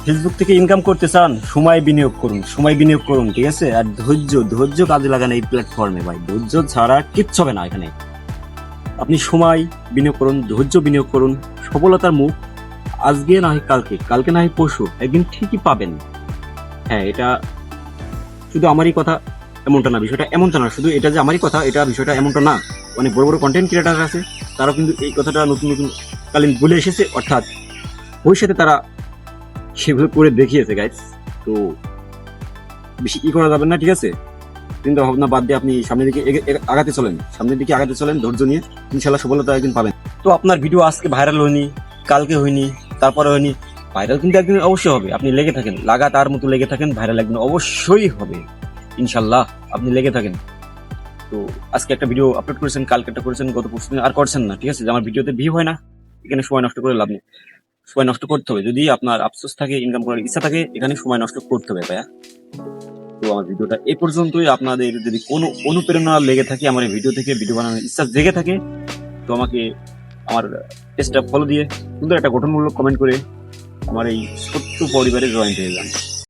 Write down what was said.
Facebook থেকে income করতে চান, সময় বিনিয়োগ করুন, সময় বিনিয়োগ করুন, ঠিক আছে? আর ধৈর্য ধৈর্য কাজে লাগান এই প্ল্যাটফর্মে ভাই, ধৈর্য ছাড়া কিচ্ছু হবে না এখানে। আপনি সময় বিনিয়োগ করুন, ধৈর্য বিনিয়োগ করুন, সফলতার মুখ আজকে না হয় কালকে, কালকে না হয় পরশু, একদিন ঠিকই পাবেন। হ্যাঁ, এটা শুধু আমারই কথা এমনটা না, বিষয়টা এমনটা না, শুধু এটা যে আমারই কথা এটা বিষয়টা এমনটা না। অনেক বড় বড় কন্টেন্ট ক্রিয়েটার আছে, তারাও কিন্তু এই কথাটা নতুন নতুন কালীন বলে এসেছে, অর্থাৎ ভবিষ্যতে তারা সেগুলো করে দেখিয়েছে গাইস। তো বেশি কি করা যাবে না, ঠিক আছে? চিন্তা ভাবনা বাদ দিয়ে আপনি সামনের দিকে আগাতে চলেন, সামনের দিকে আগাতে চলেন ধৈর্য নিয়ে, ইনশাল্লাহ সফলতা একদিন পাবেন। তো আপনার ভিডিও আজকে ভাইরাল হয়নি, কালকে হয়নি, তারপরে হয়নি, ভাইরাল কিন্তু একদিন অবশ্যই হবে। আপনি লেগে থাকেন, লাগাতার মতো লেগে থাকেন, ভাইরাল একদিন অবশ্যই হবে ইনশাল্লাহ। আপনি লেগে থাকেন। তো আজকে একটা ভিডিও আপলোড করেছেন, কালকে একটা করেছেন, গত পরশু দিন আর করছেন না, ঠিক আছে? যে আমার ভিডিওতে ভিউ হয় না, এখানে সময় নষ্ট করে লাভ নেই। সময় নষ্ট করতে হবে, যদি আপনার আফসোস থাকে, ইনকাম করার ইচ্ছা থাকে, এখানে সময় নষ্ট করতে হবে ভাইয়া। তো আমার ভিডিওটা এই পর্যন্তই। আপনাদের যদি কোনো অনুপ্রেরণা লেগে থাকে আমার এই ভিডিও থেকে, ভিডিও বানানোর ইচ্ছা জেগে থাকে, তো আমাকে আমার পেজটা ফলো দিয়ে সুন্দর একটা গঠনমূলক কমেন্ট করে আমার এই ছোট্ট পরিবারে জয়েন হয়ে যান।